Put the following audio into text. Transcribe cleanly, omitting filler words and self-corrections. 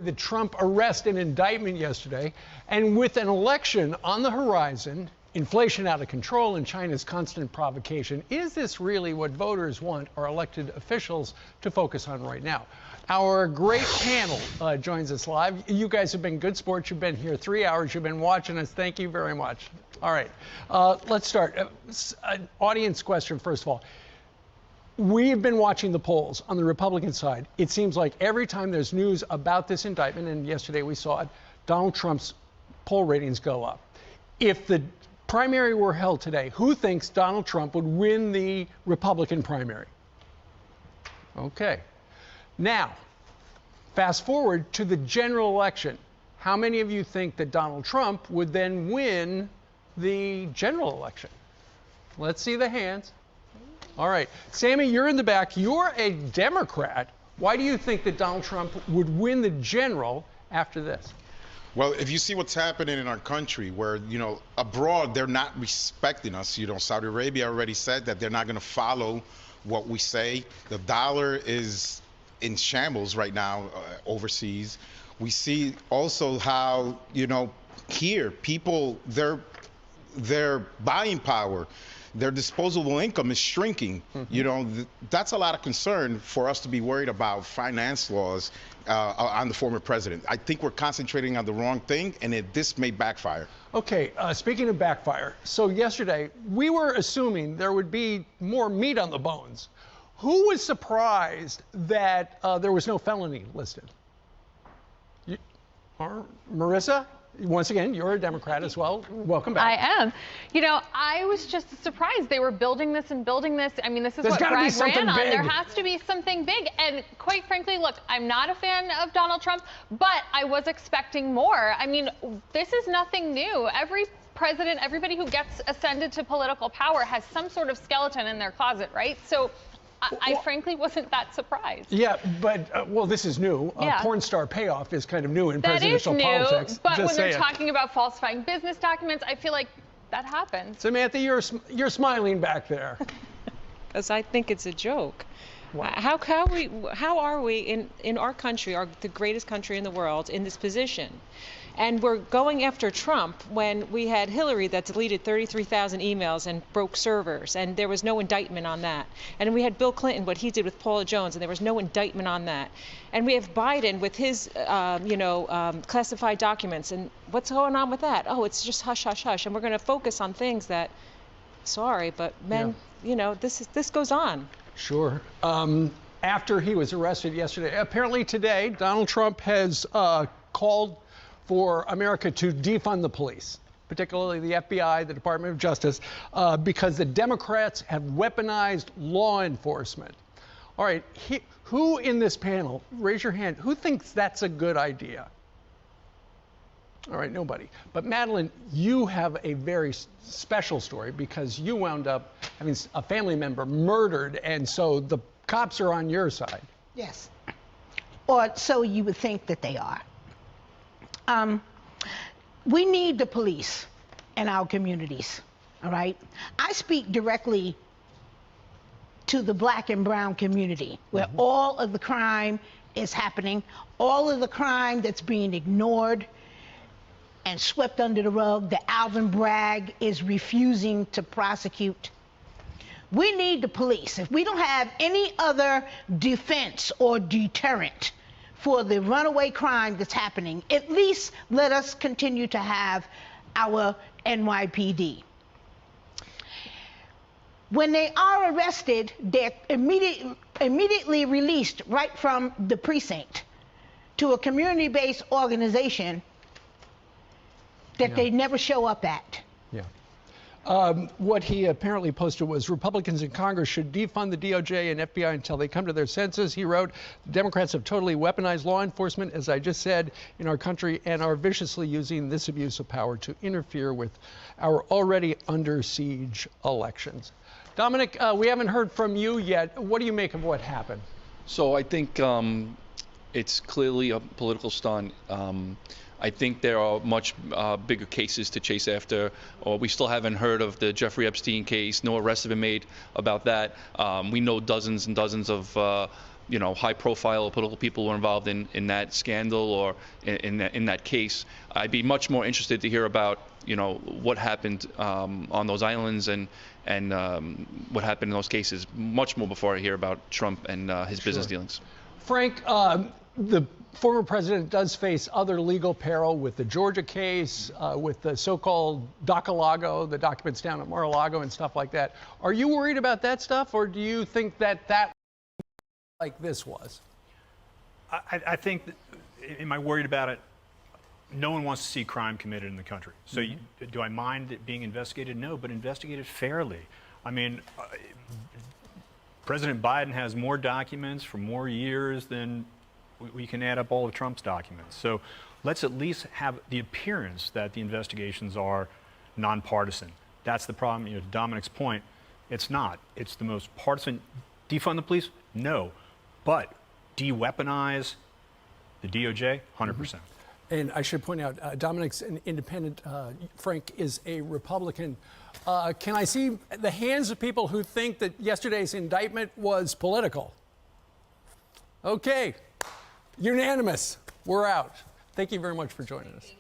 The Trump arrest and indictment yesterday, and with an election on the horizon, inflation out of control, and China's constant provocation, is this really what voters want our elected officials to focus on right now? Our great panel joins us live. You guys have been good sports. You've been here 3 hours. You've been watching us. Thank you very much. All right, let's start. An audience question, first of all. We've been watching the polls on the Republican side. It seems like every time there's news about this indictment, and yesterday we saw it, Donald Trump's poll ratings go up. If the primary were held today, who thinks Donald Trump would win the Republican primary? Okay. Now, fast forward to the general election. How many of you think that Donald Trump would then win the general election? Let's see the hands. All right. Sammy, you're in the back. You're a Democrat. Why do you think that Donald Trump would win the general after this? Well, if you see what's happening in our country where, abroad, they're not respecting us. Saudi Arabia already said that they're not going to follow what we say. The dollar is in shambles right now overseas. We see also how, here, people, their buying power, their disposable income is shrinking. Mm-hmm. That's a lot of concern for us to be worried about finance laws on the former president. I think we're concentrating on the wrong thing, and this may backfire. Okay, speaking of backfire, so yesterday we were assuming there would be more meat on the bones. Who was surprised that there was no felony listed? Marissa? Once again, you're a Democrat as well. Welcome back. I am. I was just surprised. They were building this and building this. I mean, this is what Bragg ran on. There has to be something big. And quite frankly, look, I'm not a fan of Donald Trump, but I was expecting more. I mean, this is nothing new. Every president, everybody who gets ascended to political power has some sort of skeleton in their closet, right? So I frankly wasn't that surprised. Yeah, but, well, this is new. Yeah. Porn star payoff is kind of new in that presidential politics. That is new, but when they're talking about falsifying business documents, I feel like that happens. Samantha, you're smiling back there. Because I think it's a joke. Wow. How are we in our country, the greatest country in the world, in this position? And we're going after Trump when we had Hillary that deleted 33,000 emails and broke servers, and there was no indictment on that. And we had Bill Clinton, what he did with Paula Jones, and there was no indictment on that. And we have Biden with his, classified documents, and what's going on with that? Oh, it's just hush, hush, hush. And we're going to focus on things that, sorry, but men, this goes on. Sure. After he was arrested yesterday, apparently today, Donald Trump has called for America to defund the police, particularly the FBI, the Department of Justice, because the Democrats have weaponized law enforcement. All right, who in this panel, raise your hand, who thinks that's a good idea? All right, nobody. But Madeline, you have a very special story because you wound up having a family member murdered, and so the cops are on your side. Yes, or so you would think that they are. We need the police in our communities, all right? I speak directly to the black and brown community where all of the crime is happening, all of the crime that's being ignored and swept under the rug that Alvin Bragg is refusing to prosecute. We need the police. If we don't have any other defense or deterrent for the runaway crime that's happening, at least let us continue to have our NYPD. When they are arrested, they're immediately released right from the precinct to a community-based organization that they never show up at. Yeah. What he apparently posted was Republicans in Congress should defund the DOJ and FBI until they come to their senses. He wrote, Democrats have totally weaponized law enforcement, as I just said, in our country and are viciously using this abuse of power to interfere with our already under siege elections. Dominic, we haven't heard from you yet. What do you make of what happened? So I think it's clearly a political stunt. I think there are much bigger cases to chase after. Or we still haven't heard of the Jeffrey Epstein case. No arrests have been made about that. We know dozens and dozens of high-profile political people were involved in that scandal or in that case. I'd be much more interested to hear about what happened on those islands and what happened in those cases much more before I hear about Trump and his business dealings. Frank, the former president does face other legal peril with the Georgia case, with the so-called Docalago, the documents down at Mar-a-Lago and stuff like that. Are you worried about that stuff, or do you think that like this was? I think, am I worried about it? No one wants to see crime committed in the country. So do I mind it being investigated? No, but investigated fairly. I mean, President Biden has more documents for more years than we can add up all of Trump's documents. So let's at least have the appearance that the investigations are nonpartisan. That's the problem. To Dominic's point, it's not. It's the most partisan. Defund the police? No. But de-weaponize the DOJ? 100%. And I should point out, Dominic's an independent. Frank is a Republican. Can I see the hands of people who think that yesterday's indictment was political? Okay. Unanimous. We're out. Thank you very much for joining us.